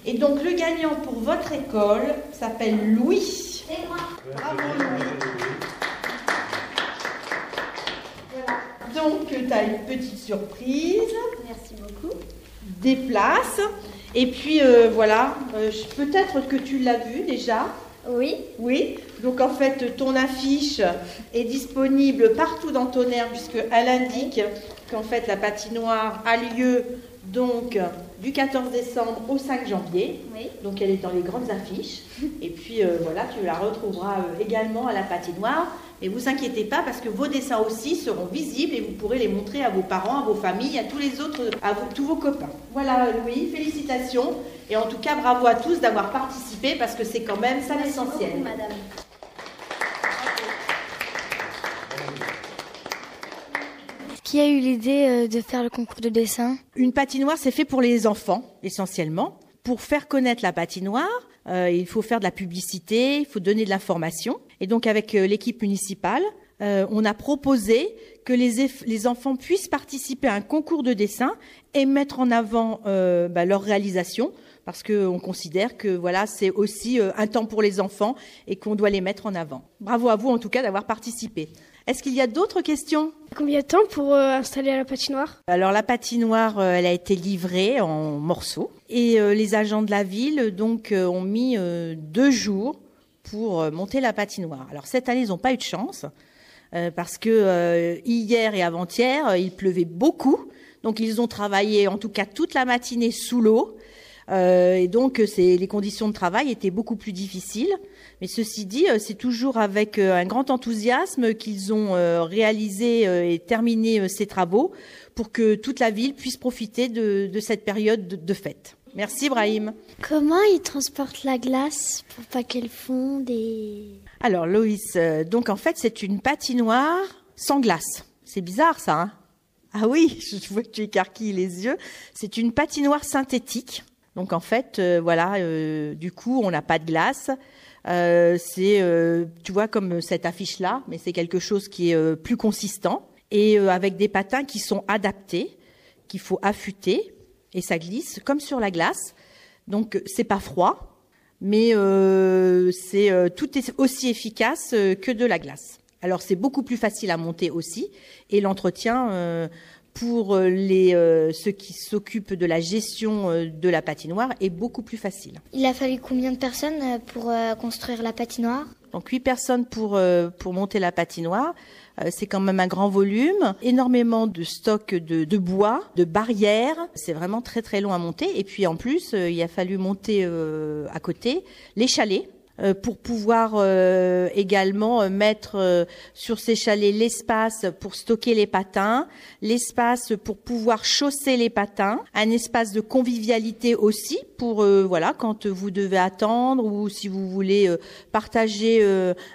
Et donc le gagnant pour votre école s'appelle Louis. C'est moi. Bravo Louis. Voilà. Donc tu as une petite surprise. Merci beaucoup. Des places. Et puis voilà, peut-être que tu l'as vu déjà. Oui. Oui, donc en fait ton affiche est disponible partout dans ton aire puisqu'elle indique qu'en fait la patinoire a lieu donc du 14 décembre au 5 janvier. Oui. Donc elle est dans les grandes affiches. Et puis voilà, tu la retrouveras également à la patinoire. Et vous inquiétez pas parce que vos dessins aussi seront visibles et vous pourrez les montrer à vos parents, à vos familles, à tous les autres, tous vos copains. Voilà Louis, félicitations. Et en tout cas, bravo à tous d'avoir participé parce que c'est quand même ça l'essentiel. Merci beaucoup, madame. Qui a eu l'idée de faire le concours de dessin? Une patinoire, c'est fait pour les enfants, essentiellement. Pour faire connaître la patinoire, il faut faire de la publicité, il faut donner de l'information. Et donc, avec l'équipe municipale, on a proposé que les enfants puissent participer à un concours de dessin et mettre en avant leur réalisation, parce qu'on considère que voilà, c'est aussi un temps pour les enfants et qu'on doit les mettre en avant. Bravo à vous, en tout cas, d'avoir participé. Est-ce qu'il y a d'autres questions? Combien de temps pour installer la patinoire? Alors la patinoire, elle a été livrée en morceaux et les agents de la ville donc ont mis 2 jours pour monter la patinoire. Alors cette année, ils n'ont pas eu de chance parce que hier et avant-hier, il pleuvait beaucoup. Donc ils ont travaillé en tout cas toute la matinée sous l'eau. Et donc, les conditions de travail étaient beaucoup plus difficiles. Mais ceci dit, c'est toujours avec un grand enthousiasme qu'ils ont réalisé et terminé ces travaux pour que toute la ville puisse profiter de cette période de fête. Merci Brahim. Comment ils transportent la glace pour pas qu'elle fonde Alors Loïs, donc en fait, c'est une patinoire sans glace. C'est bizarre ça, hein? Ah oui, je vois que tu écarquilles les yeux. C'est une patinoire synthétique. Donc en fait, du coup, on n'a pas de glace. Tu vois, comme cette affiche-là, mais c'est quelque chose qui est plus consistant et avec des patins qui sont adaptés, qu'il faut affûter et ça glisse comme sur la glace. Donc c'est pas froid, mais tout est aussi efficace que de la glace. Alors c'est beaucoup plus facile à monter aussi et l'entretien pour ceux qui s'occupent de la gestion de la patinoire est beaucoup plus facile. Il a fallu combien de personnes pour construire la patinoire? Donc 8 personnes pour monter la patinoire. C'est quand même un grand volume, énormément de stock de bois, de barrières. C'est vraiment très très long à monter. Et puis en plus, il a fallu monter à côté les chalets. Pour pouvoir également mettre sur ces chalets l'espace pour stocker les patins, l'espace pour pouvoir chausser les patins, un espace de convivialité aussi pour quand vous devez attendre ou si vous voulez partager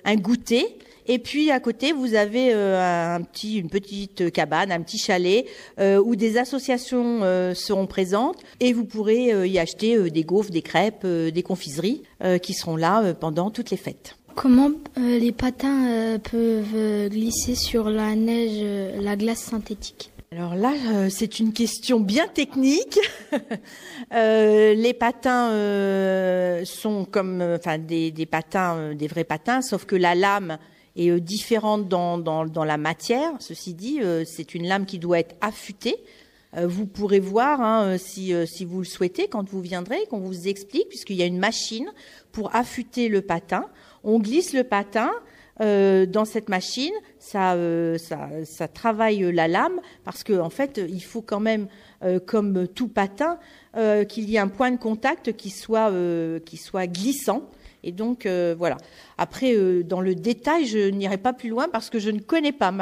un goûter. Et puis à côté, vous avez une petite cabane, un petit chalet où des associations seront présentes et vous pourrez y acheter des gaufres, des crêpes, des confiseries qui seront là pendant toutes les fêtes. Comment les patins peuvent glisser sur la neige, la glace synthétique? Alors là, c'est une question bien technique. Les patins sont comme, des patins, des vrais patins, sauf que la lame est différente dans la matière. Ceci dit, c'est une lame qui doit être affûtée. Vous pourrez voir si vous le souhaitez quand vous viendrez, qu'on vous explique, puisqu'il y a une machine pour affûter le patin. On glisse le patin dans cette machine, ça travaille la lame parce que en fait, il faut quand même, comme tout patin, qu'il y ait un point de contact qui soit glissant. Et donc, voilà. Après, dans le détail, je n'irai pas plus loin parce que je ne connais pas.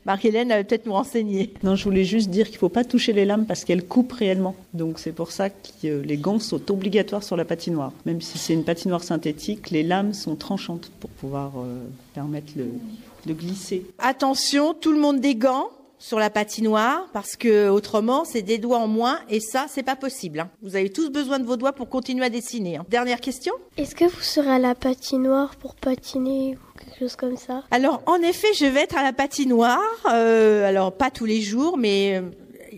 Marie-Hélène va peut-être nous renseigner. Non, je voulais juste dire qu'il ne faut pas toucher les lames parce qu'elles coupent réellement. Donc, c'est pour ça que les gants sont obligatoires sur la patinoire. Même si c'est une patinoire synthétique, les lames sont tranchantes pour pouvoir permettre de glisser. Attention, tout le monde des gants sur la patinoire parce que autrement c'est des doigts en moins et ça c'est pas possible, hein. Vous avez tous besoin de vos doigts pour continuer à dessiner, hein. Dernière question. Est-ce que vous serez à la patinoire pour patiner ou quelque chose comme ça? Alors en effet je vais être à la patinoire, alors pas tous les jours mais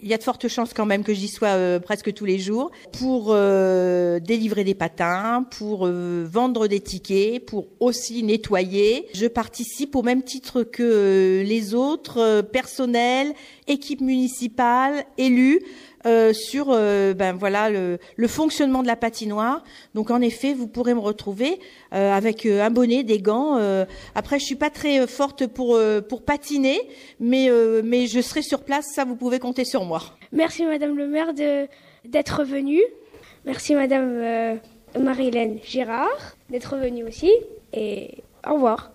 il y a de fortes chances quand même que j'y sois presque tous les jours pour délivrer des patins, pour vendre des tickets, pour aussi nettoyer. Je participe au même titre que les autres, personnel, équipe municipale, élus, sur le fonctionnement de la patinoire. Donc en effet, vous pourrez me retrouver avec un bonnet, des gants. Après, je suis pas très forte pour patiner, mais je serai sur place. Ça, vous pouvez compter sur moi. Merci Madame le maire d'être venue. Merci Madame Marie-Hélène Girard d'être venue aussi. Et au revoir.